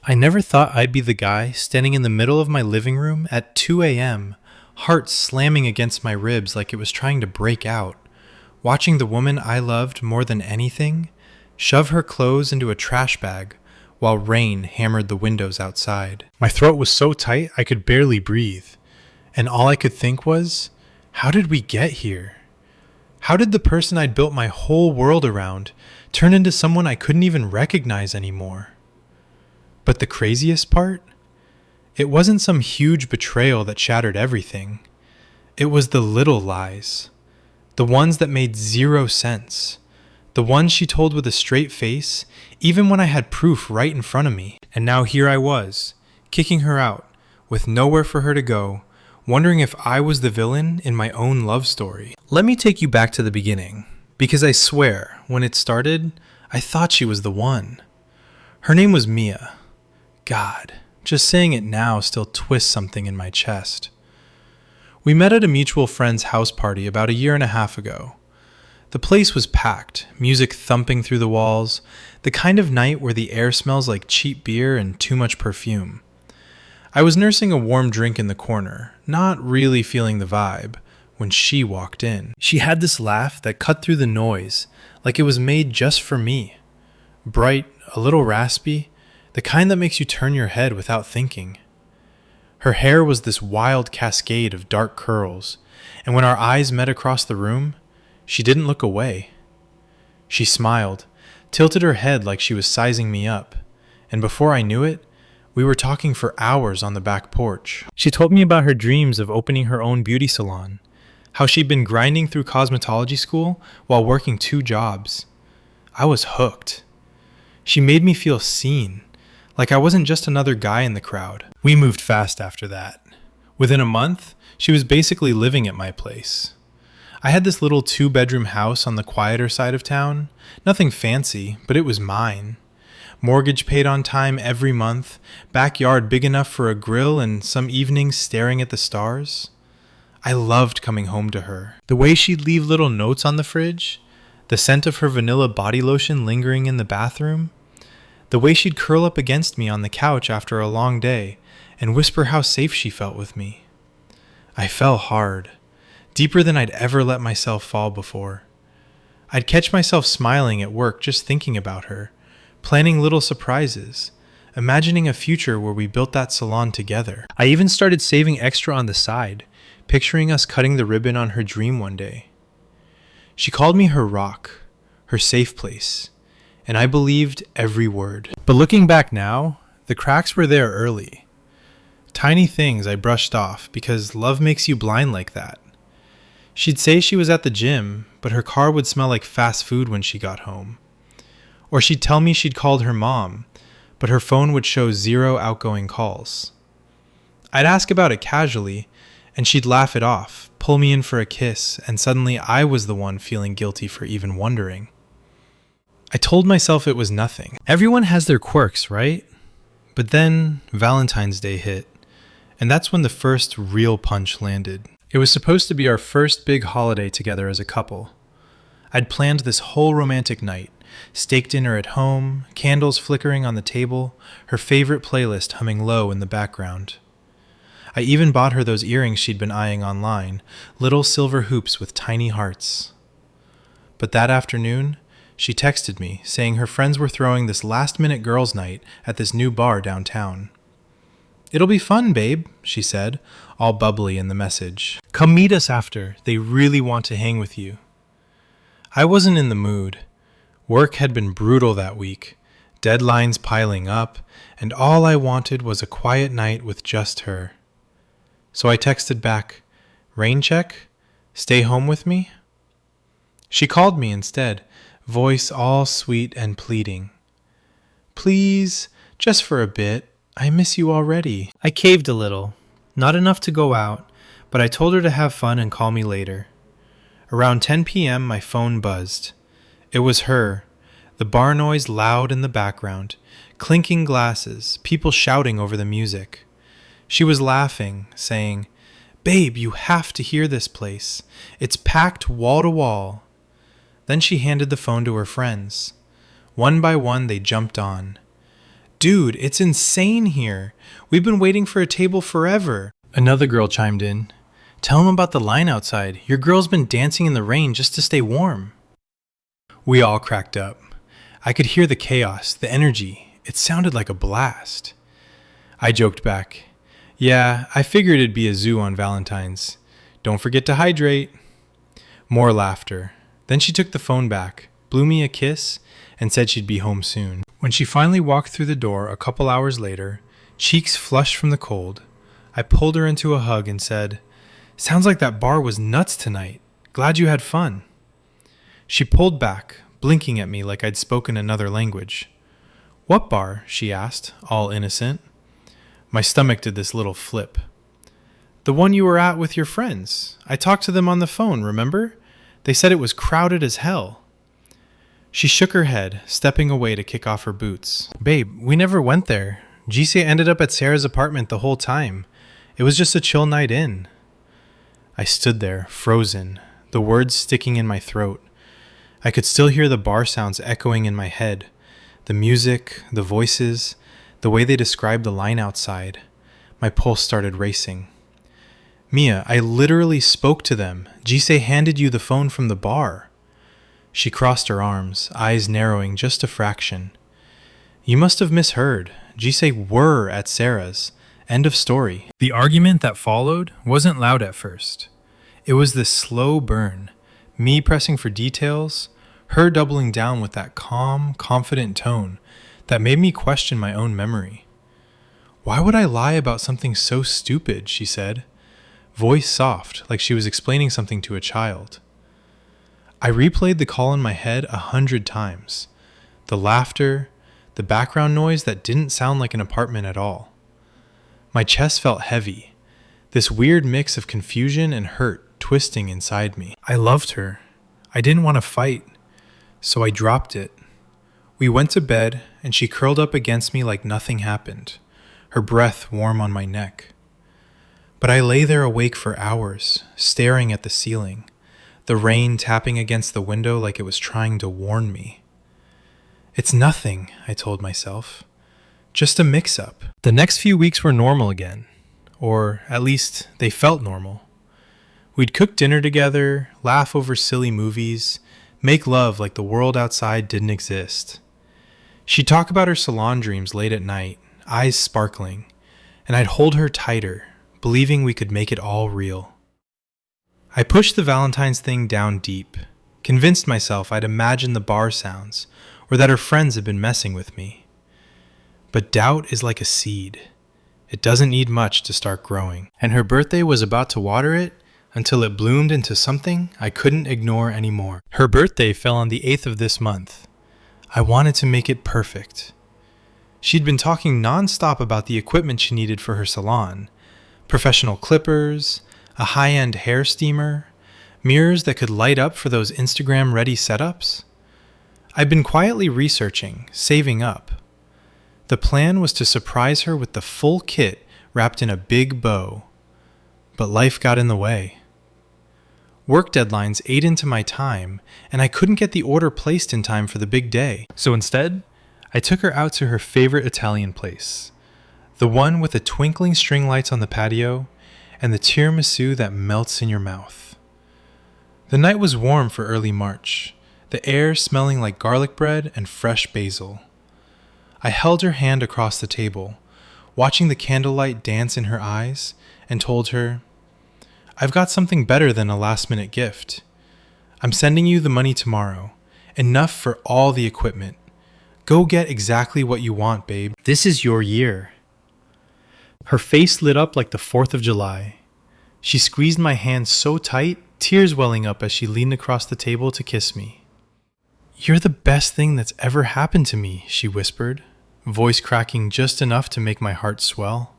I never thought I'd be the guy standing in the middle of my living room at 2 a.m., heart slamming against my ribs like it was trying to break out, watching the woman I loved more than anything shove her clothes into a trash bag while rain hammered the windows outside. My throat was so tight I could barely breathe, and all I could think was, how did we get here? How did the person I'd built my whole world around turn into someone I couldn't even recognize anymore? But the craziest part? It wasn't some huge betrayal that shattered everything. It was the little lies. The ones that made zero sense. The ones she told with a straight face, even when I had proof right in front of me. And now here I was, kicking her out, with nowhere for her to go, wondering if I was the villain in my own love story. Let me take you back to the beginning, because I swear, when it started, I thought she was the one. Her name was Mia. God, just saying it now still twists something in my chest. We met at a mutual friend's house party about a year and a half ago. The place was packed, music thumping through the walls, the kind of night where the air smells like cheap beer and too much perfume. I was nursing a warm drink in the corner, not really feeling the vibe, when she walked in. She had this laugh that cut through the noise, like it was made just for me. Bright, a little raspy, the kind that makes you turn your head without thinking. Her hair was this wild cascade of dark curls, and when our eyes met across the room, she didn't look away. She smiled, tilted her head like she was sizing me up, and before I knew it, we were talking for hours on the back porch. She told me about her dreams of opening her own beauty salon, how she'd been grinding through cosmetology school while working 2 jobs. I was hooked. She made me feel seen, like I wasn't just another guy in the crowd. We moved fast after that. Within a month, she was basically living at my place. I had this little 2-bedroom house on the quieter side of town. Nothing fancy, but it was mine. Mortgage paid on time every month, backyard big enough for a grill, and some evenings staring at the stars. I loved coming home to her. The way she'd leave little notes on the fridge, the scent of her vanilla body lotion lingering in the bathroom, the way she'd curl up against me on the couch after a long day and whisper how safe she felt with me. I fell hard, deeper than I'd ever let myself fall before. I'd catch myself smiling at work just thinking about her, planning little surprises, imagining a future where we built that salon together. I even started saving extra on the side, picturing us cutting the ribbon on her dream one day. She called me her rock, her safe place, and I believed every word. But looking back now, the cracks were there early. Tiny things I brushed off because love makes you blind like that. She'd say she was at the gym, but her car would smell like fast food when she got home. Or she'd tell me she'd called her mom, but her phone would show 0 outgoing calls. I'd ask about it casually, and she'd laugh it off, pull me in for a kiss, and suddenly I was the one feeling guilty for even wondering. I told myself it was nothing. Everyone has their quirks, right? But then Valentine's Day hit, and that's when the first real punch landed. It was supposed to be our first big holiday together as a couple. I'd planned this whole romantic night, steak dinner at home, candles flickering on the table, her favorite playlist humming low in the background. I even bought her those earrings she'd been eyeing online, little silver hoops with tiny hearts. But that afternoon, she texted me, saying her friends were throwing this last-minute girls' night at this new bar downtown. "It'll be fun, babe," she said, all bubbly in the message. "Come meet us after. They really want to hang with you." I wasn't in the mood. Work had been brutal that week, deadlines piling up, and all I wanted was a quiet night with just her. So I texted back, "Rain check? Stay home with me?" She called me instead, voice all sweet and pleading. "Please, just for a bit. I miss you already." I caved a little. Not enough to go out, but I told her to have fun and call me later. Around 10 p.m. my phone buzzed. It was her, the bar noise loud in the background, clinking glasses, people shouting over the music. She was laughing, saying, "Babe, you have to hear this place. It's packed wall to wall." Then she handed the phone to her friends. One by one they jumped on. Dude, it's insane here. We've been waiting for a table forever. Another girl chimed in. Tell him about the line outside. Your girl's been dancing in the rain just to stay warm. We all cracked up. I could hear the chaos, the energy. It sounded like a blast. I joked back. Yeah, I figured it'd be a zoo on Valentine's. Don't forget to hydrate. More laughter. Then she took the phone back, blew me a kiss, and said she'd be home soon. When she finally walked through the door a couple hours later, cheeks flushed from the cold, I pulled her into a hug and said, "Sounds like that bar was nuts tonight. Glad you had fun." She pulled back, blinking at me like I'd spoken another language. "What bar?" she asked, all innocent. My stomach did this little flip. "The one you were at with your friends. I talked to them on the phone, remember? They said it was crowded as hell." She shook her head, stepping away to kick off her boots. "Babe, we never went there. Jisei ended up at Sarah's apartment the whole time. It was just a chill night in." I stood there, frozen, the words sticking in my throat. I could still hear the bar sounds echoing in my head. The music, the voices, the way they described the line outside. My pulse started racing. "Mia, I literally spoke to them. Jisei handed you the phone from the bar." She crossed her arms, eyes narrowing just a fraction. "You must have misheard. Jisei were at Sarah's. End of story." The argument that followed wasn't loud at first. It was this slow burn, me pressing for details, her doubling down with that calm, confident tone that made me question my own memory. "Why would I lie about something so stupid?" she said, voice soft, like she was explaining something to a child. I replayed the call in my head 100 times. The laughter, the background noise that didn't sound like an apartment at all. My chest felt heavy, this weird mix of confusion and hurt twisting inside me. I loved her. I didn't want to fight, so I dropped it. We went to bed, and she curled up against me like nothing happened, her breath warm on my neck. But I lay there awake for hours, staring at the ceiling, the rain tapping against the window like it was trying to warn me. "It's nothing," I told myself. "Just a mix-up." The next few weeks were normal again, or at least they felt normal. We'd cook dinner together, laugh over silly movies, make love like the world outside didn't exist. She'd talk about her salon dreams late at night, eyes sparkling, and I'd hold her tighter, believing we could make it all real. I pushed the Valentine's thing down deep, convinced myself I'd imagined the bar sounds, or that her friends had been messing with me. But doubt is like a seed. It doesn't need much to start growing. And her birthday was about to water it until it bloomed into something I couldn't ignore anymore. Her birthday fell on the 8th of this month. I wanted to make it perfect. She'd been talking nonstop about the equipment she needed for her salon. Professional clippers, a high-end hair steamer, mirrors that could light up for those Instagram-ready setups. I'd been quietly researching, saving up. The plan was to surprise her with the full kit wrapped in a big bow. But life got in the way. Work deadlines ate into my time, and I couldn't get the order placed in time for the big day. So instead, I took her out to her favorite Italian place. The one with the twinkling string lights on the patio and the tiramisu that melts in your mouth. The night was warm for early March, the air smelling like garlic bread and fresh basil. I held her hand across the table, watching the candlelight dance in her eyes, and told her, "I've got something better than a last-minute gift. I'm sending you the money tomorrow, enough for all the equipment. Go get exactly what you want, babe. This is your year." Her face lit up like the 4th of July. She squeezed my hand so tight, tears welling up as she leaned across the table to kiss me. "You're the best thing that's ever happened to me," she whispered, voice cracking just enough to make my heart swell.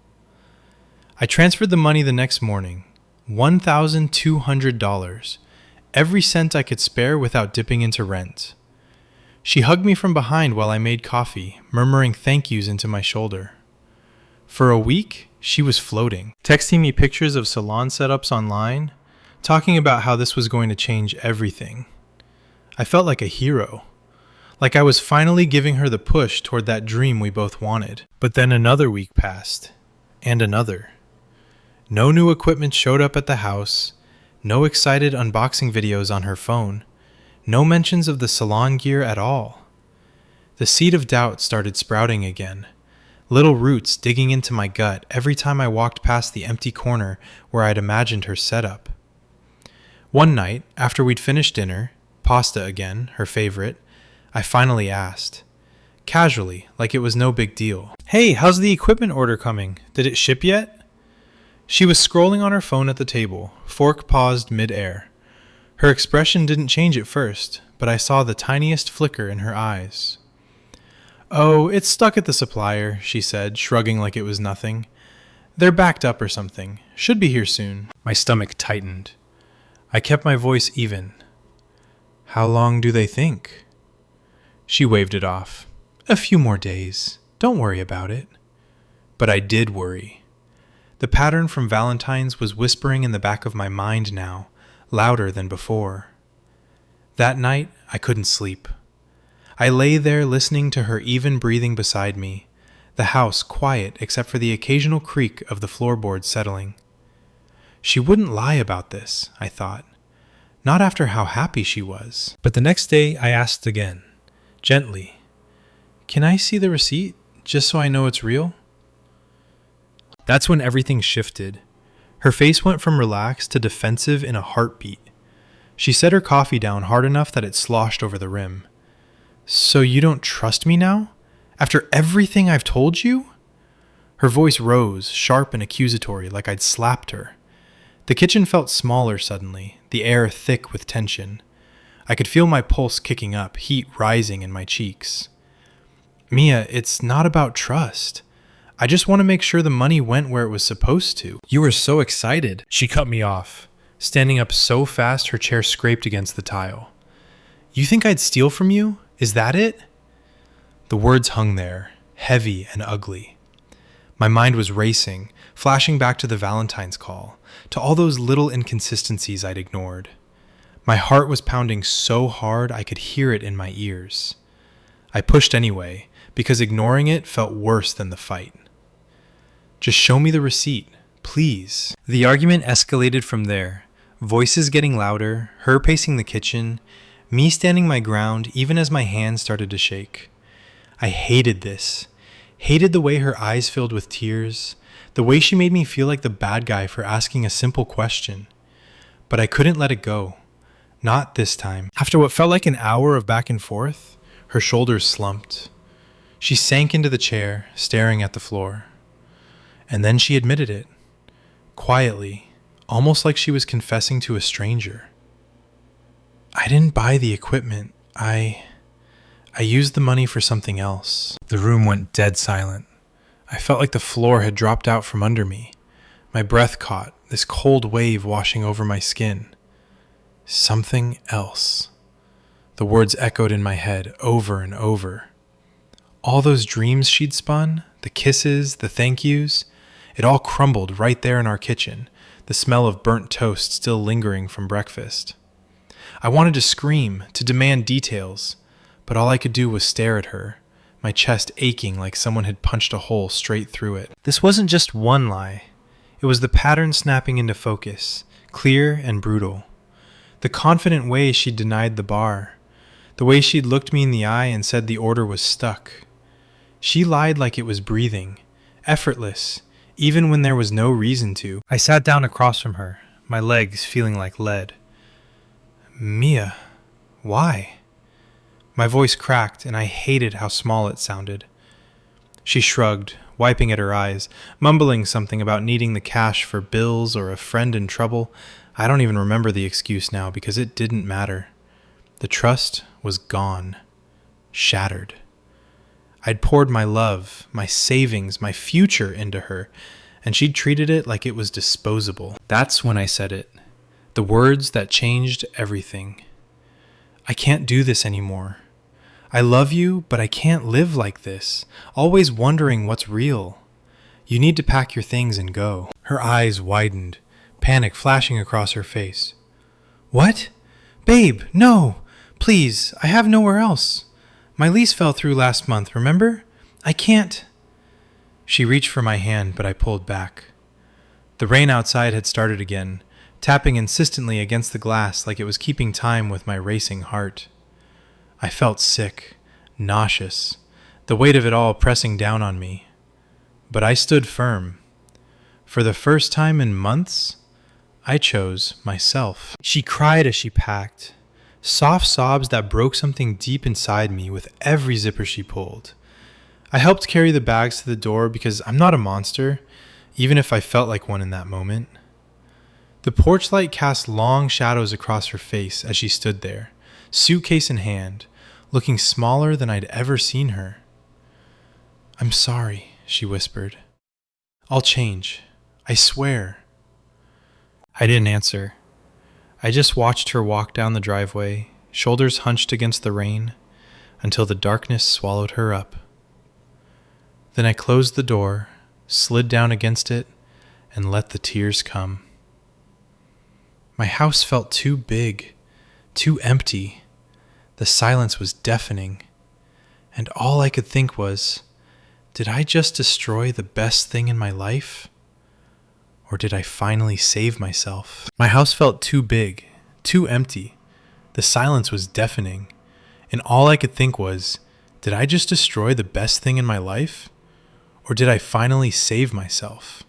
I transferred the money the next morning, $1,200, every cent I could spare without dipping into rent. She hugged me from behind while I made coffee, murmuring thank yous into my shoulder. For a week, she was floating, texting me pictures of salon setups online, talking about how this was going to change everything. I felt like a hero, like I was finally giving her the push toward that dream we both wanted. But then another week passed, and another. No new equipment showed up at the house, no excited unboxing videos on her phone, no mentions of the salon gear at all. The seed of doubt started sprouting again, little roots digging into my gut every time I walked past the empty corner where I'd imagined her setup. One night, after we'd finished dinner, pasta again, her favorite, I finally asked, casually, like it was no big deal. "Hey, how's the equipment order coming? Did it ship yet?" She was scrolling on her phone at the table, fork paused mid-air. Her expression didn't change at first, but I saw the tiniest flicker in her eyes. "Oh, it's stuck at the supplier," she said, shrugging like it was nothing. "They're backed up or something. Should be here soon." My stomach tightened. I kept my voice even. "How long do they think?" She waved it off. "A few more days. Don't worry about it." But I did worry. The pattern from Valentine's was whispering in the back of my mind now, louder than before. That night, I couldn't sleep. I lay there listening to her even breathing beside me, the house quiet except for the occasional creak of the floorboards settling. She wouldn't lie about this, I thought. Not after how happy she was. But the next day I asked again, gently, "Can I see the receipt, just so I know it's real?" That's when everything shifted. Her face went from relaxed to defensive in a heartbeat. She set her coffee down hard enough that it sloshed over the rim. "So you don't trust me now? After everything I've told you?" Her voice rose, sharp and accusatory, like I'd slapped her. The kitchen felt smaller suddenly, the air thick with tension. I could feel my pulse kicking up, heat rising in my cheeks. "Mia, it's not about trust. I just want to make sure the money went where it was supposed to." "You were so excited." She cut me off, standing up so fast her chair scraped against the tile. "You think I'd steal from you? Is that it?" The words hung there, heavy and ugly. My mind was racing, flashing back to the Valentine's call, to all those little inconsistencies I'd ignored. My heart was pounding so hard I could hear it in my ears. I pushed anyway, because ignoring it felt worse than the fight. "Just show me the receipt, please." The argument escalated from there, voices getting louder, her pacing the kitchen, me standing my ground even as my hands started to shake. I hated this. Hated the way her eyes filled with tears, the way she made me feel like the bad guy for asking a simple question. But I couldn't let it go. Not this time. After what felt like an hour of back and forth, her shoulders slumped. She sank into the chair, staring at the floor. And then she admitted it. Quietly, almost like she was confessing to a stranger. "I didn't buy the equipment. I used the money for something else." The room went dead silent. I felt like the floor had dropped out from under me. My breath caught, this cold wave washing over my skin. Something else. The words echoed in my head over and over. All those dreams she'd spun, the kisses, the thank yous, it all crumbled right there in our kitchen, the smell of burnt toast still lingering from breakfast. I wanted to scream, to demand details, but all I could do was stare at her, my chest aching like someone had punched a hole straight through it. This wasn't just one lie. It was the pattern snapping into focus, clear and brutal. The confident way she'd denied the bar, the way she'd looked me in the eye and said the order was stuck. She lied like it was breathing, effortless, even when there was no reason to. I sat down across from her, my legs feeling like lead. "Mia, why?" My voice cracked, and I hated how small it sounded. She shrugged, wiping at her eyes, mumbling something about needing the cash for bills or a friend in trouble. I don't even remember the excuse now because it didn't matter. The trust was gone, shattered. I'd poured my love, my savings, my future into her, and she'd treated it like it was disposable. That's when I said it. The words that changed everything. "I can't do this anymore. I love you, but I can't live like this, always wondering what's real. You need to pack your things and go." Her eyes widened, panic flashing across her face. "What? Babe, no! Please, I have nowhere else. My lease fell through last month, remember? I can't. She reached for my hand, but I pulled back. The rain outside had started again, tapping insistently against the glass like it was keeping time with my racing heart. I felt sick, nauseous, the weight of it all pressing down on me. But I stood firm. For the first time in months, I chose myself. She cried as she packed, soft sobs that broke something deep inside me with every zipper she pulled. I helped carry the bags to the door because I'm not a monster, even if I felt like one in that moment. The porch light cast long shadows across her face as she stood there, suitcase in hand, looking smaller than I'd ever seen her. "I'm sorry," she whispered. "I'll change. I swear." I didn't answer. I just watched her walk down the driveway, shoulders hunched against the rain, until the darkness swallowed her up. Then I closed the door, slid down against it, and let the tears come. My house felt too big, too empty. The silence was deafening, and all I could think was, did I just destroy the best thing in my life? Or did I finally save myself? My house felt too big, too empty. The silence was deafening, and all I could think was, did I just destroy the best thing in my life? Or did I finally save myself?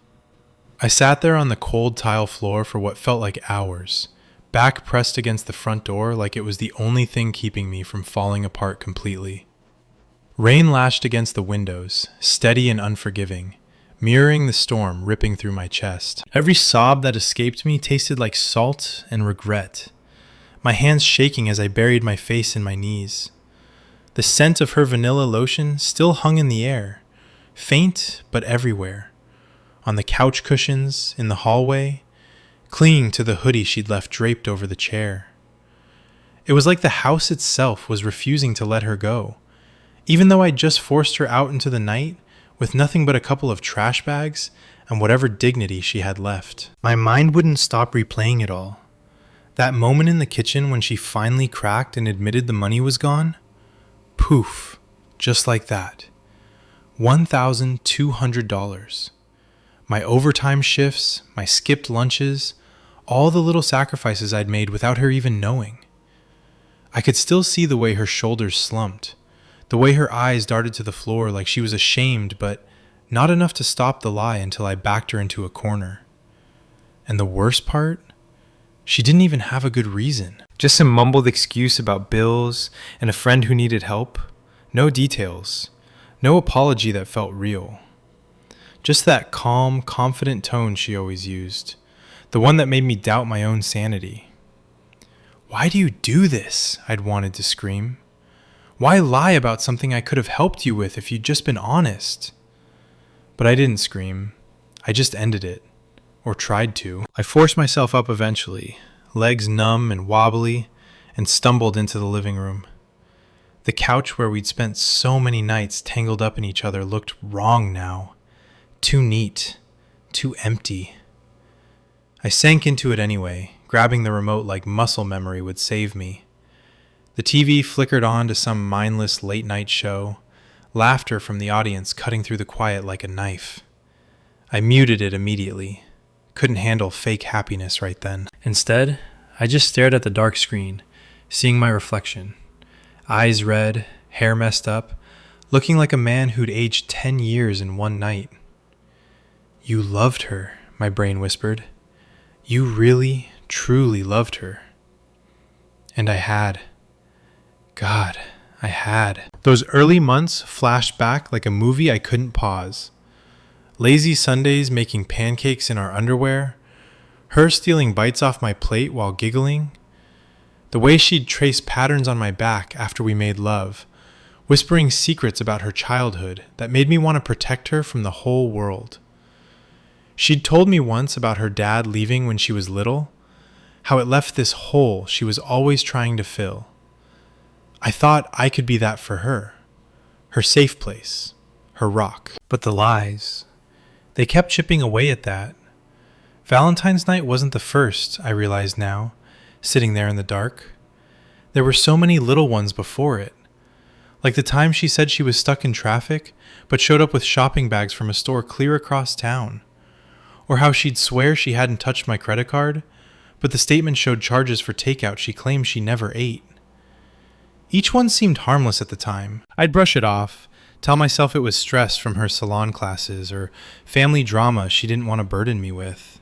I sat there on the cold tile floor for what felt like hours, back pressed against the front door like it was the only thing keeping me from falling apart completely. Rain lashed against the windows, steady and unforgiving, mirroring the storm ripping through my chest. Every sob that escaped me tasted like salt and regret, my hands shaking as I buried my face in my knees. The scent of her vanilla lotion still hung in the air, faint but everywhere, on the couch cushions, in the hallway, clinging to the hoodie she'd left draped over the chair. It was like the house itself was refusing to let her go, even though I'd just forced her out into the night with nothing but a couple of trash bags and whatever dignity she had left. My mind wouldn't stop replaying it all. That moment in the kitchen when she finally cracked and admitted the money was gone? Poof, just like that. $1,200. My overtime shifts, my skipped lunches, all the little sacrifices I'd made without her even knowing. I could still see the way her shoulders slumped, the way her eyes darted to the floor like she was ashamed, but not enough to stop the lie until I backed her into a corner. And the worst part? She didn't even have a good reason. Just some mumbled excuse about bills and a friend who needed help. No details. No apology that felt real. Just that calm, confident tone she always used. The one that made me doubt my own sanity. "Why do you do this?" I'd wanted to scream. Why lie about something I could have helped you with if you'd just been honest? But I didn't scream. I just ended it. Or tried to. I forced myself up eventually, legs numb and wobbly, and stumbled into the living room. The couch where we'd spent so many nights tangled up in each other looked wrong now. Too neat. Too empty. I sank into it anyway, grabbing the remote like muscle memory would save me. The TV flickered on to some mindless late-night show, laughter from the audience cutting through the quiet like a knife. I muted it immediately. Couldn't handle fake happiness right then. Instead, I just stared at the dark screen, seeing my reflection. Eyes red, hair messed up, looking like a man who'd aged 10 years in one night. "You loved her," my brain whispered. "You really, truly loved her." And I had. God, I had. Those early months flashed back like a movie I couldn't pause. Lazy Sundays making pancakes in our underwear, her stealing bites off my plate while giggling, the way she'd trace patterns on my back after we made love, whispering secrets about her childhood that made me want to protect her from the whole world. She'd told me once about her dad leaving when she was little, how it left this hole she was always trying to fill. I thought I could be that for her safe place, her rock. But the lies, they kept chipping away at that. Valentine's night wasn't the first, I realized now, sitting there in the dark. There were so many little ones before it, Like the time she said she was stuck in traffic, but showed up with shopping bags from a store clear across town. Or how she'd swear she hadn't touched my credit card, but the statement showed charges for takeout she claimed she never ate. Each one seemed harmless at the time. I'd brush it off, tell myself it was stress from her salon classes or family drama she didn't want to burden me with.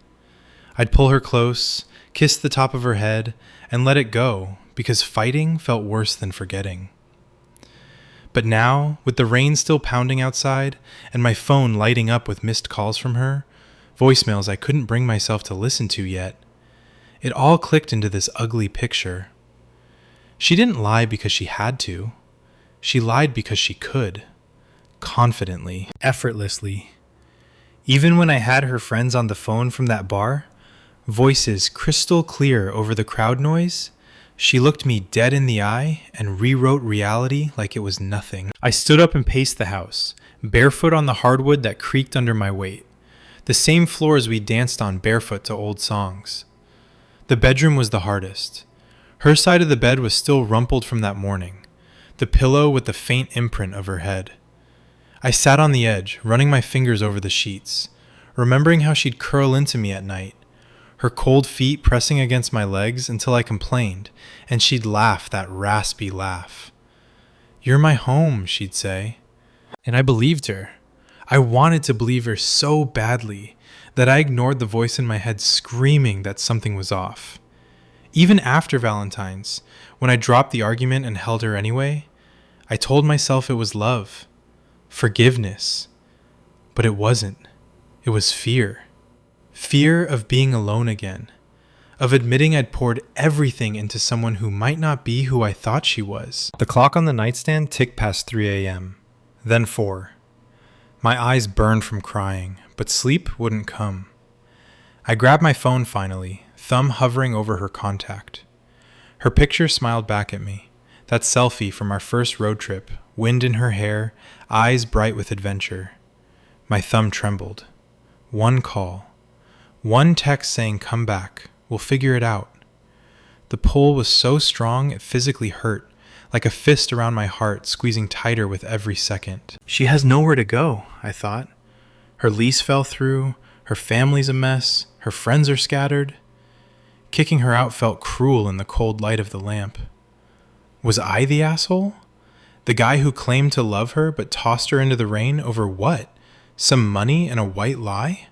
I'd pull her close, kiss the top of her head, and let it go, because fighting felt worse than forgetting. But now, with the rain still pounding outside and my phone lighting up with missed calls from her, voicemails I couldn't bring myself to listen to yet, it all clicked into this ugly picture. She didn't lie because she had to. She lied because she could. Confidently, effortlessly. Even when I had her friends on the phone from that bar, voices crystal clear over the crowd noise, she looked me dead in the eye and rewrote reality like it was nothing. I stood up and paced the house, barefoot on the hardwood that creaked under my weight, the same floors we danced on barefoot to old songs. The bedroom was the hardest. Her side of the bed was still rumpled from that morning, the pillow with the faint imprint of her head. I sat on the edge, running my fingers over the sheets, remembering how she'd curl into me at night, her cold feet pressing against my legs until I complained, and she'd laugh that raspy laugh. "You're my home," she'd say. And I believed her. I wanted to believe her so badly that I ignored the voice in my head screaming that something was off. Even after Valentine's, when I dropped the argument and held her anyway, I told myself it was love, forgiveness. But it wasn't. It was fear. Fear of being alone again, of admitting I'd poured everything into someone who might not be who I thought she was. The clock on the nightstand ticked past 3 a.m., then 4. My eyes burned from crying, but sleep wouldn't come. I grabbed my phone finally, thumb hovering over her contact. Her picture smiled back at me, that selfie from our first road trip, wind in her hair, eyes bright with adventure. My thumb trembled. One call. One text saying, "Come back. We'll figure it out." The pull was so strong it physically hurt, like a fist around my heart squeezing tighter with every second. She has nowhere to go, I thought. Her lease fell through, her family's a mess, her friends are scattered. Kicking her out felt cruel in the cold light of the lamp. Was I the asshole? The guy who claimed to love her but tossed her into the rain over what? Some money and a white lie?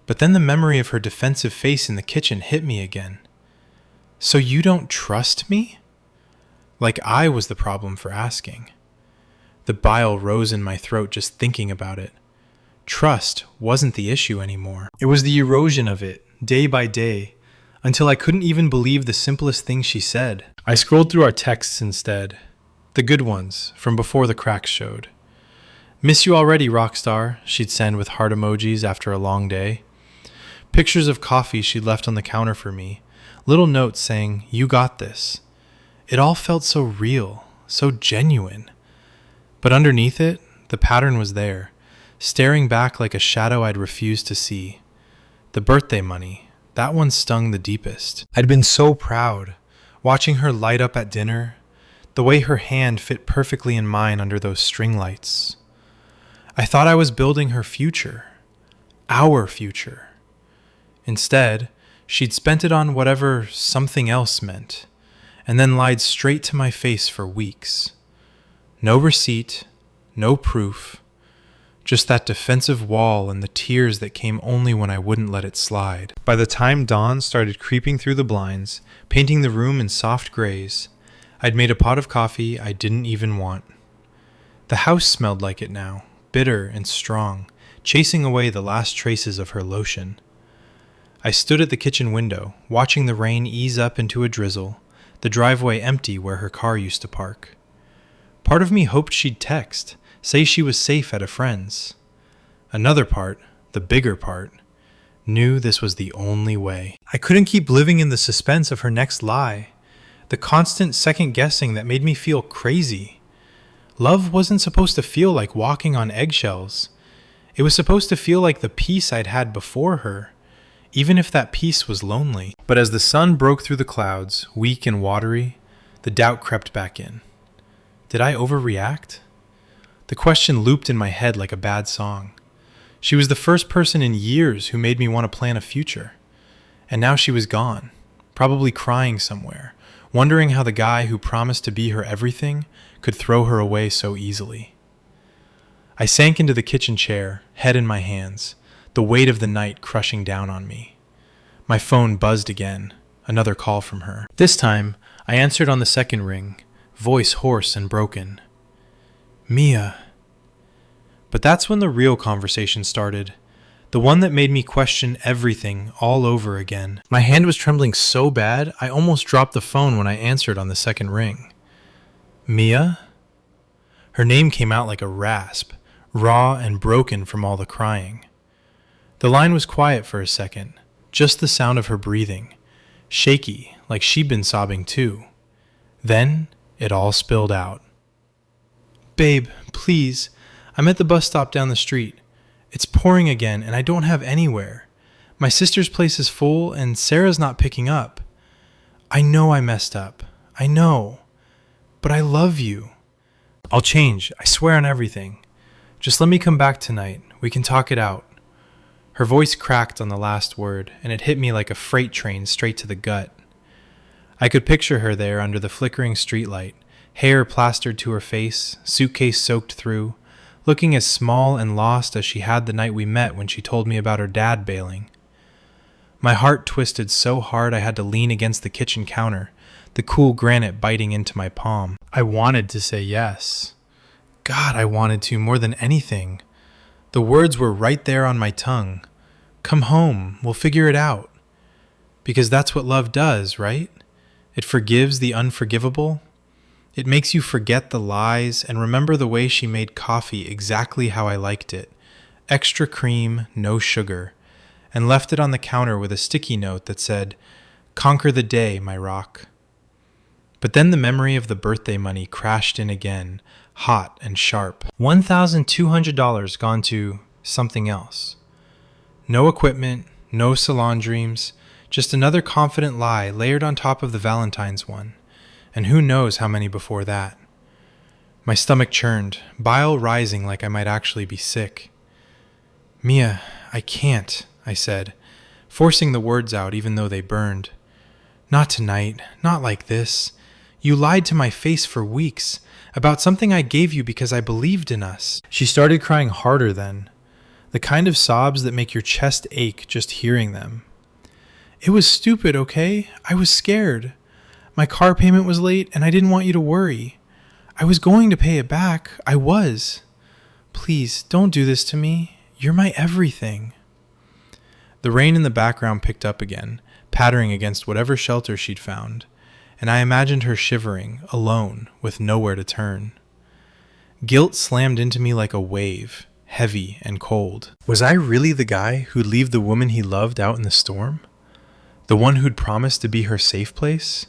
But then the memory of her defensive face in the kitchen hit me again. "So you don't trust me?" Like I was the problem for asking. The bile rose in my throat just thinking about it. Trust wasn't the issue anymore. It was the erosion of it, day by day, until I couldn't even believe the simplest thing she said. I scrolled through our texts instead. The good ones, from before the cracks showed. "Miss you already, rockstar," she'd send with heart emojis after a long day. Pictures of coffee she'd left on the counter for me. Little notes saying, "You got this." It all felt so real, so genuine. But underneath it, the pattern was there, staring back like a shadow I'd refused to see. The birthday money, that one stung the deepest. I'd been so proud, watching her light up at dinner, the way her hand fit perfectly in mine under those string lights. I thought I was building her future, our future. Instead, she'd spent it on whatever something else meant, and then lied straight to my face for weeks. No receipt, no proof, just that defensive wall and the tears that came only when I wouldn't let it slide. By the time dawn started creeping through the blinds, painting the room in soft grays, I'd made a pot of coffee I didn't even want. The house smelled like it now, bitter and strong, chasing away the last traces of her lotion. I stood at the kitchen window, watching the rain ease up into a drizzle, the driveway empty where her car used to park. Part of me hoped she'd text, say she was safe at a friend's. Another part, the bigger part, knew this was the only way. I couldn't keep living in the suspense of her next lie, the constant second-guessing that made me feel crazy. Love wasn't supposed to feel like walking on eggshells. It was supposed to feel like the peace I'd had before her, even if that peace was lonely. But as the sun broke through the clouds, weak and watery, the doubt crept back in. Did I overreact? The question looped in my head like a bad song. She was the first person in years who made me want to plan a future. And now she was gone, probably crying somewhere, wondering how the guy who promised to be her everything could throw her away so easily. I sank into the kitchen chair, head in my hands, the weight of the night crushing down on me. My phone buzzed again, another call from her. This time, I answered on the second ring, voice hoarse and broken. Mia. But that's when the real conversation started, the one that made me question everything all over again. My hand was trembling so bad, I almost dropped the phone when I answered on the second ring. Mia? Her name came out like a rasp, raw and broken from all the crying. The line was quiet for a second, just the sound of her breathing, shaky, like she'd been sobbing too. Then it all spilled out. Babe, please. I'm at the bus stop down the street. It's pouring again, and I don't have anywhere. My sister's place is full, and Sarah's not picking up. I know I messed up. I know. But I love you. I'll change. I swear on everything. Just let me come back tonight. We can talk it out. Her voice cracked on the last word, and it hit me like a freight train straight to the gut. I could picture her there under the flickering streetlight, hair plastered to her face, suitcase soaked through, looking as small and lost as she had the night we met when she told me about her dad bailing. My heart twisted so hard I had to lean against the kitchen counter, the cool granite biting into my palm. I wanted to say yes. God, I wanted to more than anything. The words were right there on my tongue. Come home, we'll figure it out. Because that's what love does, right? It forgives the unforgivable. It makes you forget the lies and remember the way she made coffee exactly how I liked it. Extra cream, no sugar. And left it on the counter with a sticky note that said, "Conquer the day, my rock." But then the memory of the birthday money crashed in again, hot and sharp. $1,200 gone to something else. No equipment, no salon dreams, just another confident lie layered on top of the Valentine's one. And who knows how many before that. My stomach churned, bile rising like I might actually be sick. Mia, I can't, I said, forcing the words out even though they burned. Not tonight, not like this. You lied to my face for weeks about something I gave you because I believed in us. She started crying harder then, the kind of sobs that make your chest ache just hearing them. It was stupid, okay? I was scared. My car payment was late, and I didn't want you to worry. I was going to pay it back. I was. Please, don't do this to me. You're my everything. The rain in the background picked up again, pattering against whatever shelter she'd found, and I imagined her shivering, alone, with nowhere to turn. Guilt slammed into me like a wave, heavy and cold. Was I really the guy who'd leave the woman he loved out in the storm? The one who'd promised to be her safe place?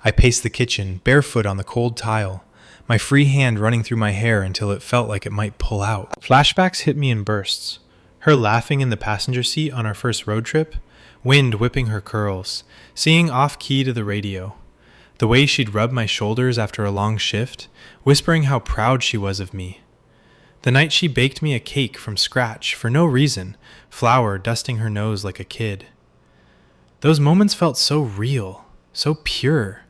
I paced the kitchen, barefoot on the cold tile, my free hand running through my hair until it felt like it might pull out. Flashbacks hit me in bursts. Her laughing in the passenger seat on our first road trip, wind whipping her curls, singing off-key to the radio. The way she'd rub my shoulders after a long shift, whispering how proud she was of me. The night she baked me a cake from scratch for no reason, flour dusting her nose like a kid. Those moments felt so real, so pure.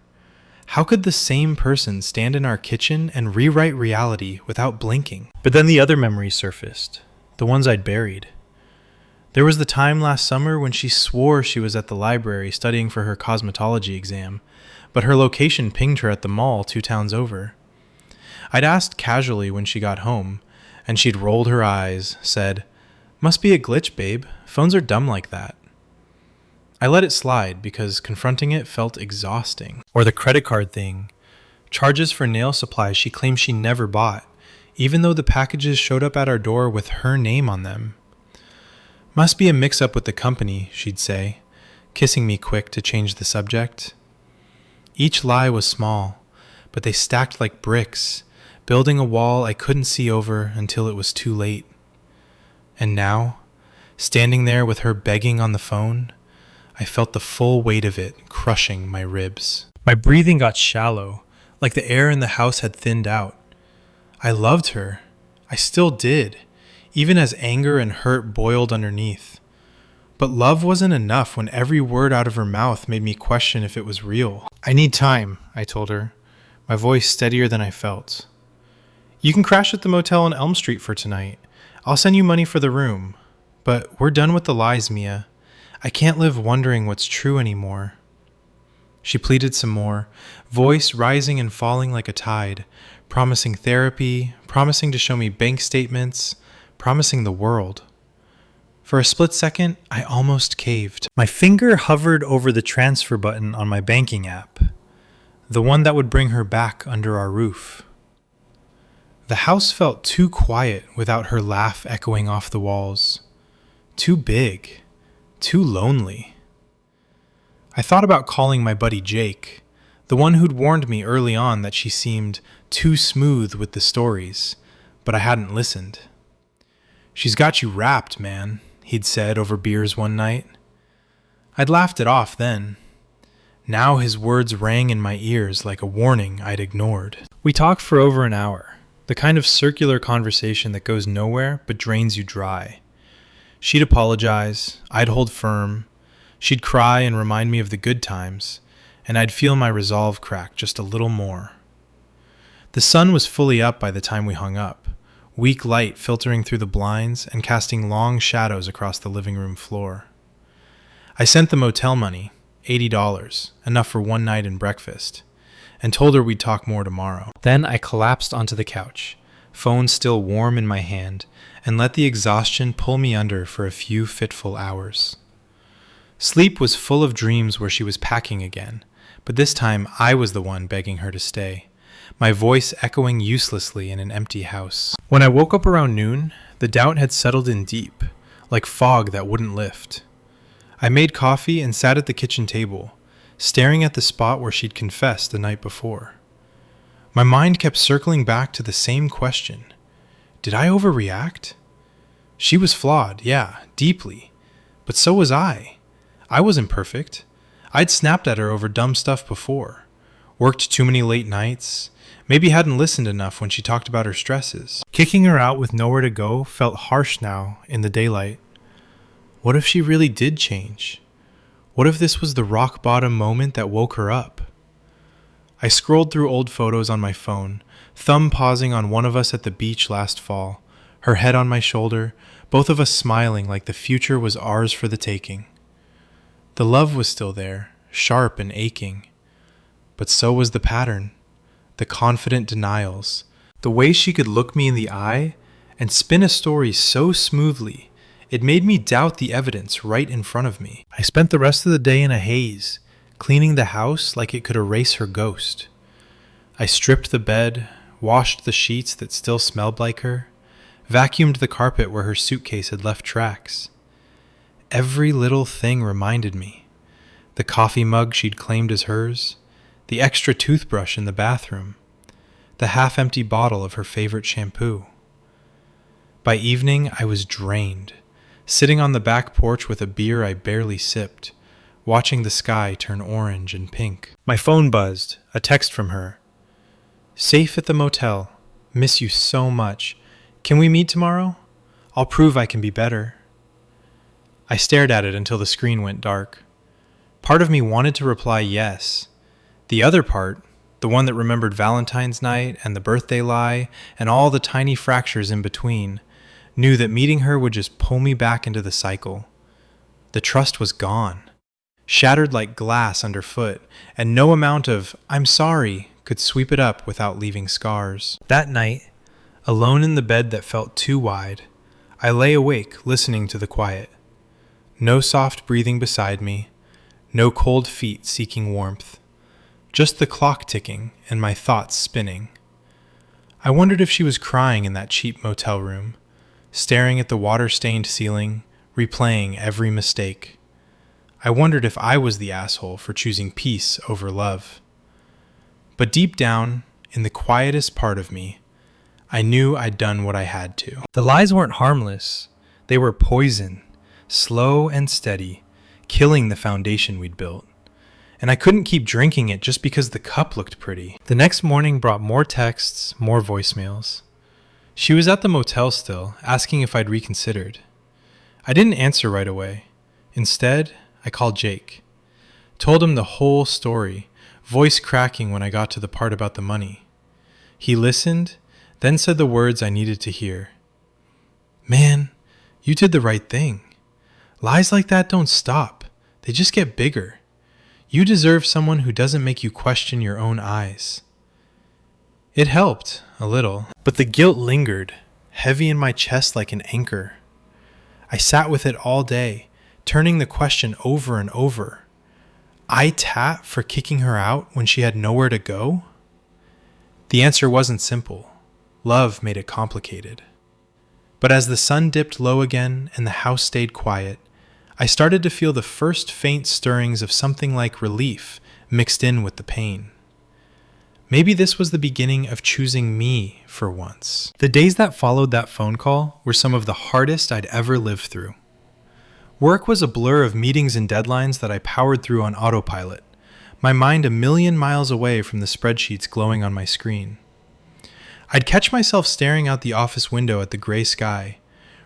How could the same person stand in our kitchen and rewrite reality without blinking? But then the other memories surfaced, the ones I'd buried. There was the time last summer when she swore she was at the library studying for her cosmetology exam, but her location pinged her at the mall 2 towns over. I'd asked casually when she got home, and she'd rolled her eyes, said, "Must be a glitch, babe. Phones are dumb like that." I let it slide because confronting it felt exhausting. Or the credit card thing. Charges for nail supplies she claimed she never bought, even though the packages showed up at our door with her name on them. "Must be a mix-up with the company," she'd say, kissing me quick to change the subject. Each lie was small, but they stacked like bricks, building a wall I couldn't see over until it was too late. And now, standing there with her begging on the phone, I felt the full weight of it crushing my ribs. My breathing got shallow, like the air in the house had thinned out. I loved her. I still did, even as anger and hurt boiled underneath. But love wasn't enough when every word out of her mouth made me question if it was real. I need time, I told her, my voice steadier than I felt. You can crash at the motel on Elm Street for tonight. I'll send you money for the room. But we're done with the lies, Mia. I can't live wondering what's true anymore. She pleaded some more, voice rising and falling like a tide, promising therapy, promising to show me bank statements, promising the world. For a split second, I almost caved. My finger hovered over the transfer button on my banking app, the one that would bring her back under our roof. The house felt too quiet without her laugh echoing off the walls. Too big, too lonely. I thought about calling my buddy Jake, the one who'd warned me early on that she seemed too smooth with the stories, but I hadn't listened. She's got you wrapped, man, he'd said over beers one night. I'd laughed it off then. Now his words rang in my ears like a warning I'd ignored. We talked for over an hour, the kind of circular conversation that goes nowhere but drains you dry. She'd apologize, I'd hold firm, she'd cry and remind me of the good times, and I'd feel my resolve crack just a little more. The sun was fully up by the time we hung up, weak light filtering through the blinds and casting long shadows across the living room floor. I sent the motel money, $80, enough for one night and breakfast, and told her we'd talk more tomorrow. Then I collapsed onto the couch, phone still warm in my hand, and let the exhaustion pull me under for a few fitful hours. Sleep was full of dreams where she was packing again, but this time I was the one begging her to stay, my voice echoing uselessly in an empty house. When I woke up around noon, the doubt had settled in deep, like fog that wouldn't lift. I made coffee and sat at the kitchen table, staring at the spot where she'd confessed the night before. My mind kept circling back to the same question. Did I overreact? She was flawed, yeah, deeply. But so was I. I wasn't perfect. I'd snapped at her over dumb stuff before. Worked too many late nights. Maybe hadn't listened enough when she talked about her stresses. Kicking her out with nowhere to go felt harsh now in the daylight. What if she really did change? What if this was the rock bottom moment that woke her up? I scrolled through old photos on my phone, thumb pausing on one of us at the beach last fall, her head on my shoulder, both of us smiling like the future was ours for the taking. The love was still there, sharp and aching. But so was the pattern, the confident denials, the way she could look me in the eye and spin a story so smoothly, it made me doubt the evidence right in front of me. I spent the rest of the day in a haze, cleaning the house like it could erase her ghost. I stripped the bed, washed the sheets that still smelled like her, vacuumed the carpet where her suitcase had left tracks. Every little thing reminded me. The coffee mug she'd claimed as hers, the extra toothbrush in the bathroom, the half-empty bottle of her favorite shampoo. By evening, I was drained, sitting on the back porch with a beer I barely sipped, watching the sky turn orange and pink. My phone buzzed, a text from her. Safe at the motel. Miss you so much. Can we meet tomorrow? I'll prove I can be better. I stared at it until the screen went dark. Part of me wanted to reply yes. The other part, the one that remembered Valentine's night and the birthday lie and all the tiny fractures in between, knew that meeting her would just pull me back into the cycle. The trust was gone, shattered like glass underfoot, and no amount of "I'm sorry" could sweep it up without leaving scars. That night, alone in the bed that felt too wide, I lay awake listening to the quiet. No soft breathing beside me, no cold feet seeking warmth, just the clock ticking and my thoughts spinning. I wondered if she was crying in that cheap motel room, staring at the water-stained ceiling, replaying every mistake. I wondered if I was the asshole for choosing peace over love. But deep down, in the quietest part of me, I knew I'd done what I had to. The lies weren't harmless. They were poison, slow and steady, killing the foundation we'd built. and I couldn't keep drinking it just because the cup looked pretty. The next morning brought more texts, more voicemails. She was at the motel still, asking if I'd reconsidered. I didn't answer right away. Instead, I called Jake. Told him the whole story, voice cracking when I got to the part about the money. He listened, then said the words I needed to hear. "Man, you did the right thing. Lies like that don't stop. They just get bigger. You deserve someone who doesn't make you question your own eyes." It helped, a little, but the guilt lingered, heavy in my chest like an anchor. I sat with it all day, turning the question over and over. I Tat for kicking her out when she had nowhere to go? The answer wasn't simple. Love made it complicated. But as the sun dipped low again and the house stayed quiet, I started to feel the first faint stirrings of something like relief mixed in with the pain. Maybe this was the beginning of choosing me for once. The days that followed that phone call were some of the hardest I'd ever lived through. Work was a blur of meetings and deadlines that I powered through on autopilot, my mind a million miles away from the spreadsheets glowing on my screen. I'd catch myself staring out the office window at the gray sky,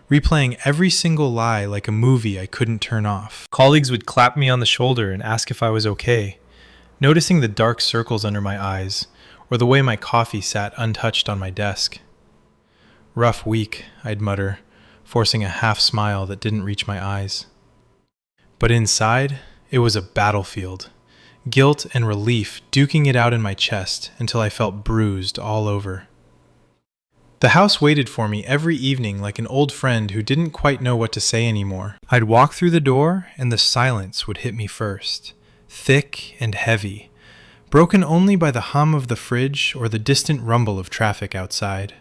replaying every single lie like a movie I couldn't turn off. Colleagues would clap me on the shoulder and ask if I was okay, noticing the dark circles under my eyes, or the way my coffee sat untouched on my desk. "Rough week," I'd mutter, forcing a half smile that didn't reach my eyes. But inside, it was a battlefield, guilt and relief duking it out in my chest until I felt bruised all over. The house waited for me every evening like an old friend who didn't quite know what to say anymore. I'd walk through the door and the silence would hit me first, thick and heavy, broken only by the hum of the fridge or the distant rumble of traffic outside.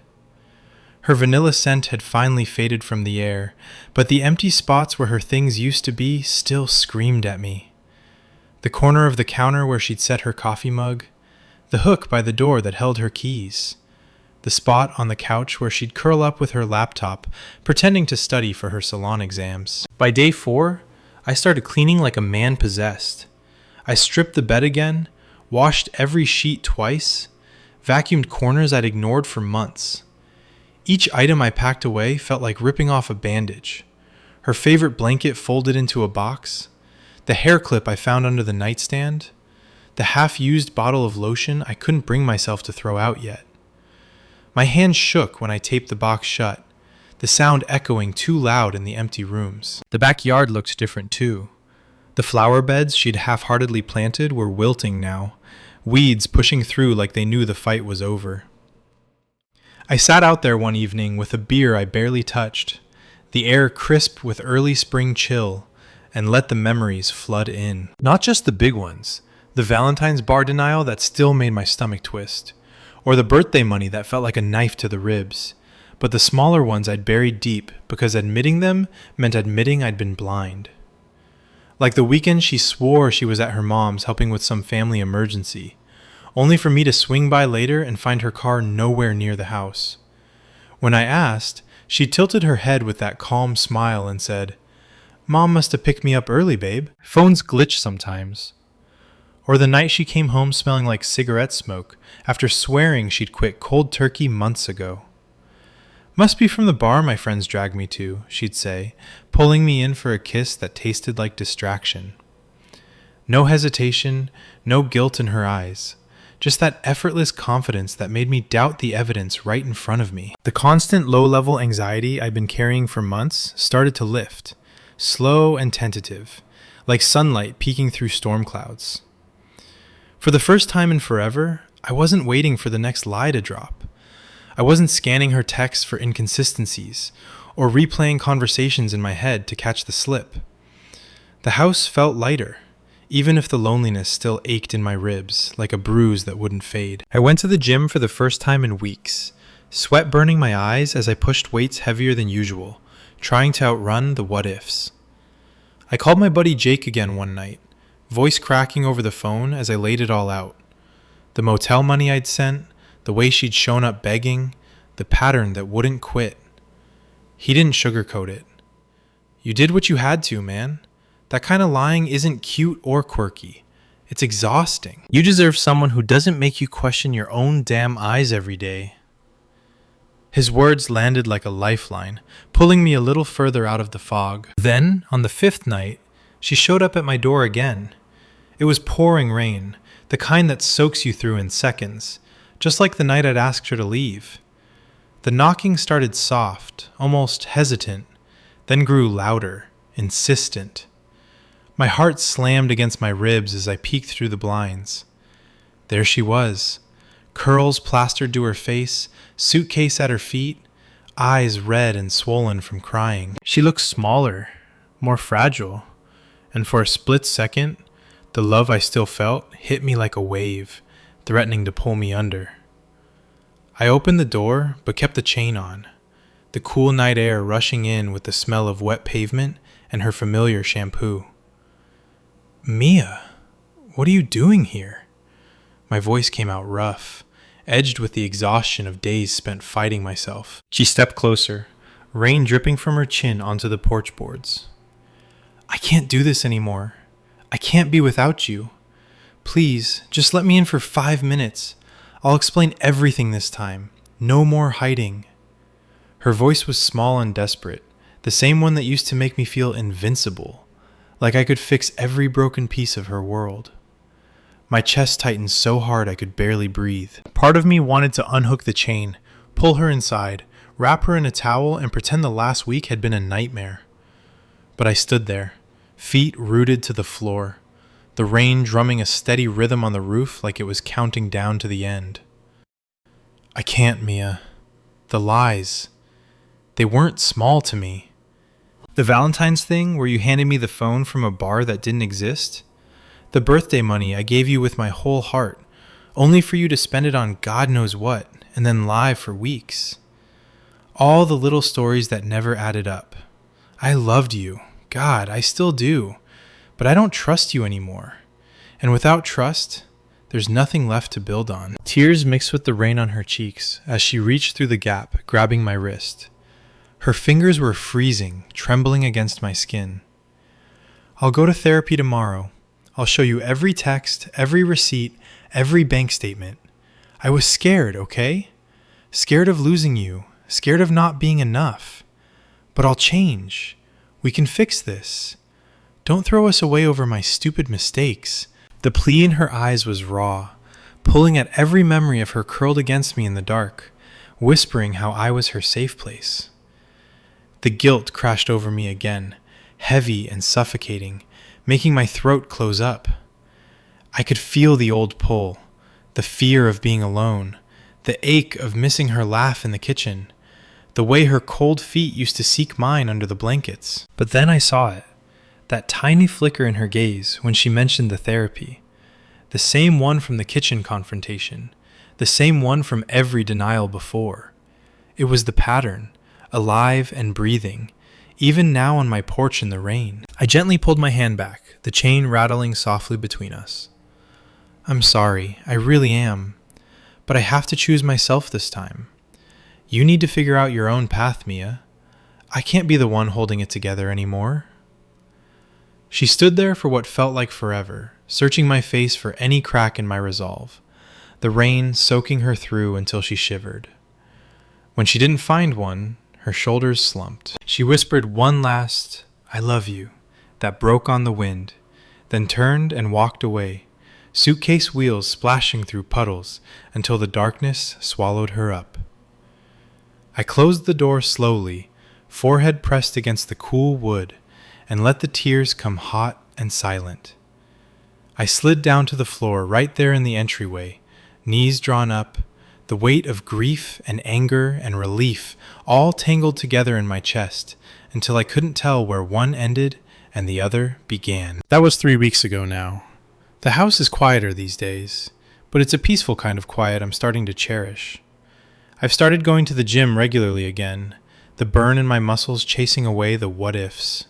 Her vanilla scent had finally faded from the air, but the empty spots where her things used to be still screamed at me. The corner of the counter where she'd set her coffee mug, the hook by the door that held her keys, the spot on the couch where she'd curl up with her laptop, pretending to study for her salon exams. By day 4, I started cleaning like a man possessed. I stripped the bed again, washed every sheet twice, vacuumed corners I'd ignored for months. Each item I packed away felt like ripping off a bandage. Her favorite blanket folded into a box, the hair clip I found under the nightstand, the half-used bottle of lotion I couldn't bring myself to throw out yet. My hands shook when I taped the box shut, the sound echoing too loud in the empty rooms. The backyard looked different too. The flower beds she'd half-heartedly planted were wilting now, weeds pushing through like they knew the fight was over. I sat out there one evening with a beer I barely touched, the air crisp with early spring chill, and let the memories flood in. Not just the big ones, the Valentine's bar denial that still made my stomach twist, or the birthday money that felt like a knife to the ribs, but the smaller ones I'd buried deep because admitting them meant admitting I'd been blind. Like the weekend she swore she was at her mom's helping with some family emergency, only for me to swing by later and find her car nowhere near the house. When I asked, she tilted her head with that calm smile and said, "Mom must have picked me up early, babe. Phones glitch sometimes." Or the night she came home smelling like cigarette smoke after swearing she'd quit cold turkey months ago. "Must be from the bar my friends dragged me to," she'd say, pulling me in for a kiss that tasted like distraction. No hesitation, no guilt in her eyes. Just that effortless confidence that made me doubt the evidence right in front of me. The constant low-level anxiety I'd been carrying for months started to lift, slow and tentative, like sunlight peeking through storm clouds. For the first time in forever, I wasn't waiting for the next lie to drop. I wasn't scanning her texts for inconsistencies, or replaying conversations in my head to catch the slip. The house felt lighter, even if the loneliness still ached in my ribs like a bruise that wouldn't fade. I went to the gym for the first time in weeks, sweat burning my eyes as I pushed weights heavier than usual, trying to outrun the what-ifs. I called my buddy Jake again one night, voice cracking over the phone as I laid it all out. The motel money I'd sent, the way she'd shown up begging, the pattern that wouldn't quit. He didn't sugarcoat it. "You did what you had to, man. That kind of lying isn't cute or quirky. It's exhausting. You deserve someone who doesn't make you question your own damn eyes every day. His words landed like a lifeline, pulling me a little further out of the fog. Then, on the 5th night, she showed up at my door again. It was pouring rain, the kind that soaks you through in seconds, just like the night I'd asked her to leave. The knocking started soft, almost hesitant, then grew louder, insistent. My heart slammed against my ribs as I peeked through the blinds. There she was, curls plastered to her face, suitcase at her feet, eyes red and swollen from crying. She looked smaller, more fragile, and for a split second, the love I still felt hit me like a wave, threatening to pull me under. I opened the door, but kept the chain on, the cool night air rushing in with the smell of wet pavement and her familiar shampoo. Mia, what are you doing here? My voice came out rough, edged with the exhaustion of days spent fighting myself. She stepped closer, rain dripping from her chin onto the porch boards. I can't do this anymore. I can't be without you. Please, just let me in for 5 minutes. I'll explain everything this time. No more hiding. Her voice was small and desperate, the same one that used to make me feel invincible, like I could fix every broken piece of her world. My chest tightened so hard I could barely breathe. Part of me wanted to unhook the chain, pull her inside, wrap her in a towel, and pretend the last week had been a nightmare. But I stood there, feet rooted to the floor, the rain drumming a steady rhythm on the roof like it was counting down to the end. I can't, Mia. The lies. They weren't small to me. The Valentine's thing where you handed me the phone from a bar that didn't exist? The birthday money I gave you with my whole heart, only for you to spend it on God knows what, and then lie for weeks. All the little stories that never added up. I loved you. God, I still do. But I don't trust you anymore. And without trust, there's nothing left to build on. Tears mixed with the rain on her cheeks as she reached through the gap, grabbing my wrist. Her fingers were freezing, trembling against my skin. I'll go to therapy tomorrow. I'll show you every text, every receipt, every bank statement. I was scared, okay? Scared of losing you, scared of not being enough. But I'll change. We can fix this. Don't throw us away over my stupid mistakes. The plea in her eyes was raw, pulling at every memory of her curled against me in the dark, whispering how I was her safe place. The guilt crashed over me again, heavy and suffocating, making my throat close up. I could feel the old pull, the fear of being alone, the ache of missing her laugh in the kitchen, the way her cold feet used to seek mine under the blankets. But then I saw it. That tiny flicker in her gaze when she mentioned the therapy. The same one from the kitchen confrontation. The same one from every denial before. It was the pattern, alive and breathing, even now on my porch in the rain. I gently pulled my hand back, the chain rattling softly between us. I'm sorry, I really am. But I have to choose myself this time. You need to figure out your own path, Mia. I can't be the one holding it together anymore. She stood there for what felt like forever, searching my face for any crack in my resolve, the rain soaking her through until she shivered. When she didn't find one, her shoulders slumped. She whispered one last, "I love you," that broke on the wind, then turned and walked away, suitcase wheels splashing through puddles until the darkness swallowed her up. I closed the door slowly, forehead pressed against the cool wood, and let the tears come hot and silent. I slid down to the floor right there in the entryway, knees drawn up, the weight of grief and anger and relief all tangled together in my chest until I couldn't tell where one ended and the other began. That was 3 weeks ago now. The house is quieter these days, but it's a peaceful kind of quiet I'm starting to cherish. I've started going to the gym regularly again, the burn in my muscles chasing away the what-ifs.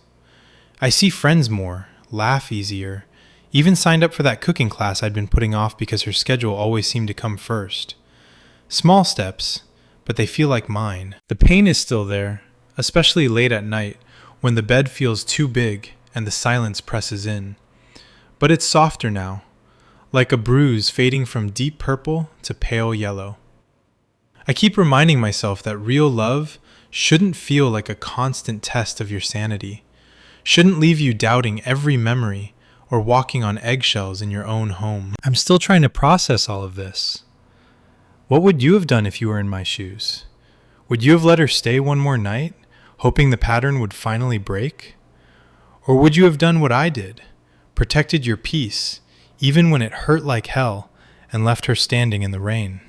I see friends more, laugh easier, even signed up for that cooking class I'd been putting off because her schedule always seemed to come first. Small steps, but they feel like mine. The pain is still there, especially late at night when the bed feels too big and the silence presses in. But it's softer now, like a bruise fading from deep purple to pale yellow. I keep reminding myself that real love shouldn't feel like a constant test of your sanity, shouldn't leave you doubting every memory or walking on eggshells in your own home. I'm still trying to process all of this. What would you have done if you were in my shoes? Would you have let her stay one more night, hoping the pattern would finally break? Or would you have done what I did, protected your peace, even when it hurt like hell, and left her standing in the rain?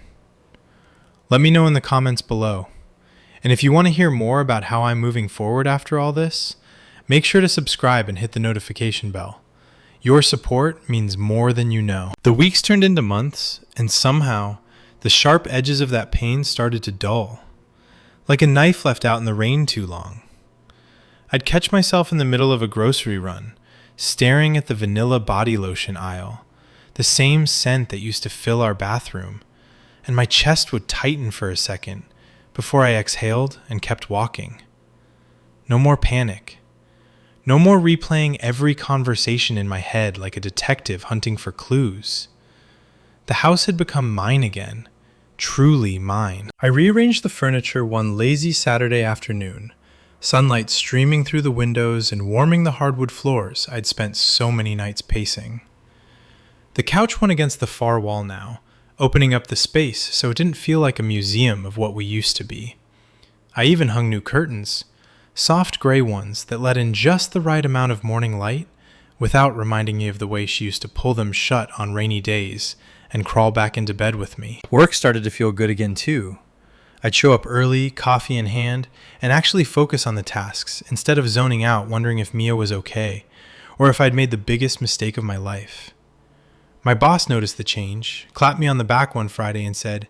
Let me know in the comments below. And if you want to hear more about how I'm moving forward after all this, make sure to subscribe and hit the notification bell. Your support means more than you know. The weeks turned into months, and somehow, the sharp edges of that pain started to dull, like a knife left out in the rain too long. I'd catch myself in the middle of a grocery run, staring at the vanilla body lotion aisle, the same scent that used to fill our bathroom, and my chest would tighten for a second before I exhaled and kept walking. No more panic. No more replaying every conversation in my head like a detective hunting for clues. The house had become mine again, truly mine. I rearranged the furniture one lazy Saturday afternoon, sunlight streaming through the windows and warming the hardwood floors I'd spent so many nights pacing. The couch went against the far wall now, opening up the space so it didn't feel like a museum of what we used to be. I even hung new curtains, soft gray ones that let in just the right amount of morning light without reminding me of the way she used to pull them shut on rainy days and crawl back into bed with me. Work started to feel good again too. I'd show up early, coffee in hand, and actually focus on the tasks instead of zoning out wondering if Mia was okay or if I'd made the biggest mistake of my life. My boss noticed the change, clapped me on the back one Friday and said,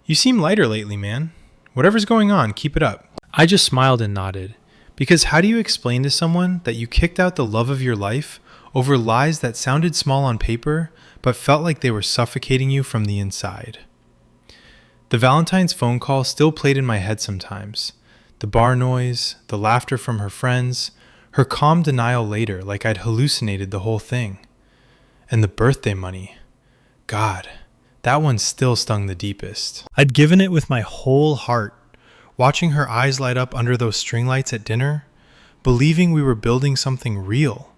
"You seem lighter lately, man. Whatever's going on, keep it up." I just smiled and nodded, because how do you explain to someone that you kicked out the love of your life over lies that sounded small on paper but felt like they were suffocating you from the inside? The Valentine's phone call still played in my head sometimes. The bar noise, the laughter from her friends, her calm denial later like I'd hallucinated the whole thing. And the birthday money. God, that one still stung the deepest. I'd given it with my whole heart, watching her eyes light up under those string lights at dinner, believing we were building something real,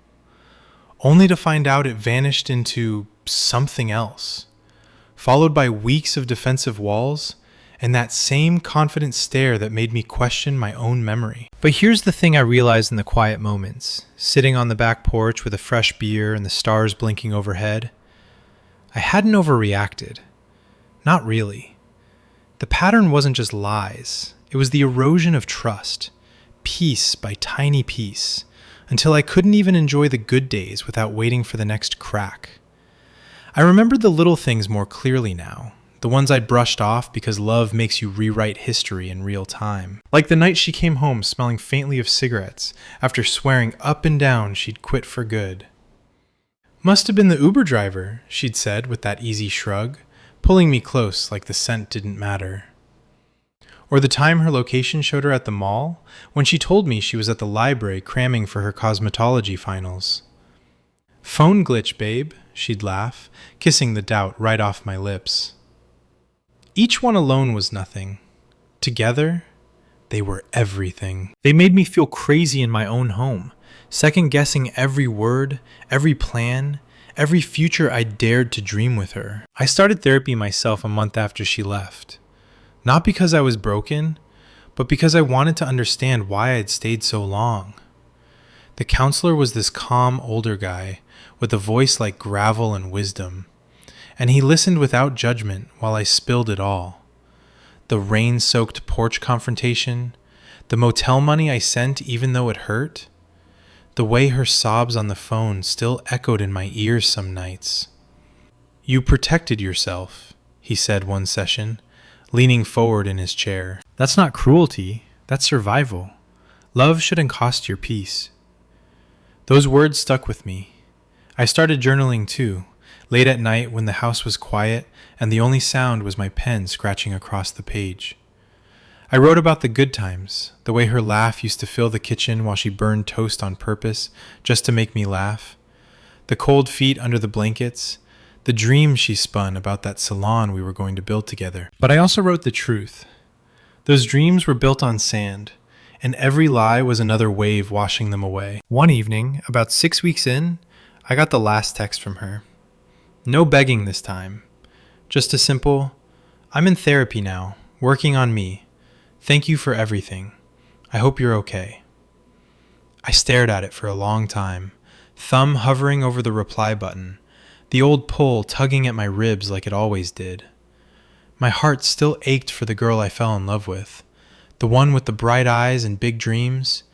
only to find out it vanished into something else, followed by weeks of defensive walls and that same confident stare that made me question my own memory. But here's the thing I realized in the quiet moments, sitting on the back porch with a fresh beer and the stars blinking overhead. I hadn't overreacted. Not really. The pattern wasn't just lies. It was the erosion of trust, piece by tiny piece, until I couldn't even enjoy the good days without waiting for the next crack. I remembered the little things more clearly now, the ones I'd brushed off because love makes you rewrite history in real time. Like the night she came home smelling faintly of cigarettes after swearing up and down she'd quit for good. "Must have been the Uber driver," she'd said with that easy shrug, pulling me close like the scent didn't matter. Or the time her location showed her at the mall when she told me she was at the library cramming for her cosmetology finals. "Phone glitch, babe," she'd laugh, kissing the doubt right off my lips. Each one alone was nothing. Together, they were everything. They made me feel crazy in my own home, second-guessing every word, every plan, every future I dared to dream with her. I started therapy myself a month after she left. Not because I was broken, but because I wanted to understand why I'd stayed so long. The counselor was this calm older guy with a voice like gravel and wisdom, and he listened without judgment while I spilled it all. The rain-soaked porch confrontation, the motel money I sent even though it hurt, the way her sobs on the phone still echoed in my ears some nights. "You protected yourself," he said one session, leaning forward in his chair. "That's not cruelty, that's survival. Love shouldn't cost your peace." Those words stuck with me. I started journaling too, late at night when the house was quiet and the only sound was my pen scratching across the page. I wrote about the good times, the way her laugh used to fill the kitchen while she burned toast on purpose just to make me laugh, the cold feet under the blankets, the dream she spun about that salon we were going to build together. But I also wrote the truth. Those dreams were built on sand, and every lie was another wave washing them away. One evening, about 6 weeks in, I got the last text from her. No begging this time. Just a simple, "I'm in therapy now, working on me. Thank you for everything. I hope you're okay." I stared at it for a long time, thumb hovering over the reply button, the old pull tugging at my ribs like it always did. My heart still ached for the girl I fell in love with, the one with the bright eyes and big dreams,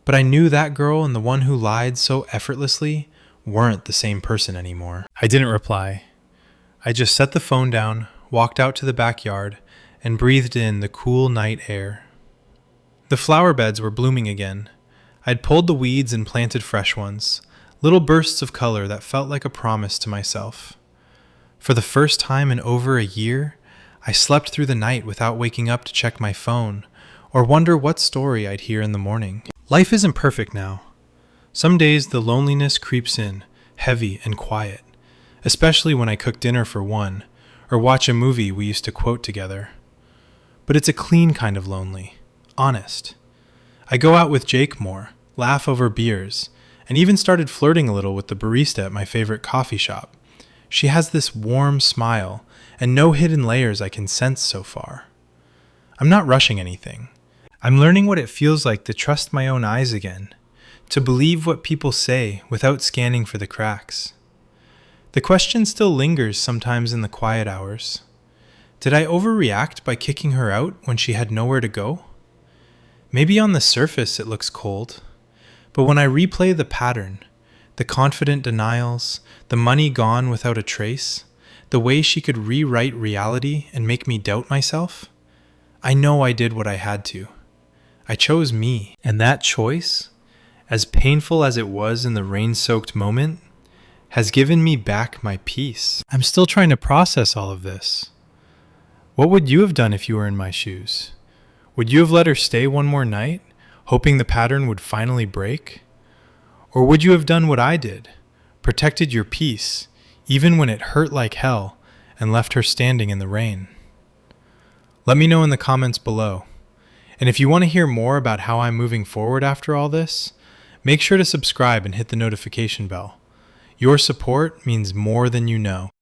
but I knew that girl and the one who lied so effortlessly weren't the same person anymore. I didn't reply. I just set the phone down, walked out to the backyard, and breathed in the cool night air. The flower beds were blooming again. I'd pulled the weeds and planted fresh ones, little bursts of color that felt like a promise to myself. For the first time in over a year, I slept through the night without waking up to check my phone or wonder what story I'd hear in the morning. Life isn't perfect now. Some days the loneliness creeps in, heavy and quiet, especially when I cook dinner for one or watch a movie we used to quote together. But it's a clean kind of lonely, honest. I go out with Jake more, laugh over beers, and even started flirting a little with the barista at my favorite coffee shop. She has this warm smile and no hidden layers I can sense so far. I'm not rushing anything. I'm learning what it feels like to trust my own eyes again, to believe what people say without scanning for the cracks. The question still lingers sometimes in the quiet hours. Did I overreact by kicking her out when she had nowhere to go? Maybe on the surface it looks cold, but when I replay the pattern, the confident denials, the money gone without a trace, the way she could rewrite reality and make me doubt myself, I know I did what I had to. I chose me, and that choice, as painful as it was in the rain-soaked moment, has given me back my peace. I'm still trying to process all of this. What would you have done if you were in my shoes? Would you have let her stay one more night, hoping the pattern would finally break? Or would you have done what I did, protected your peace, even when it hurt like hell, and left her standing in the rain? Let me know in the comments below. And if you want to hear more about how I'm moving forward after all this, make sure to subscribe and hit the notification bell. Your support means more than you know.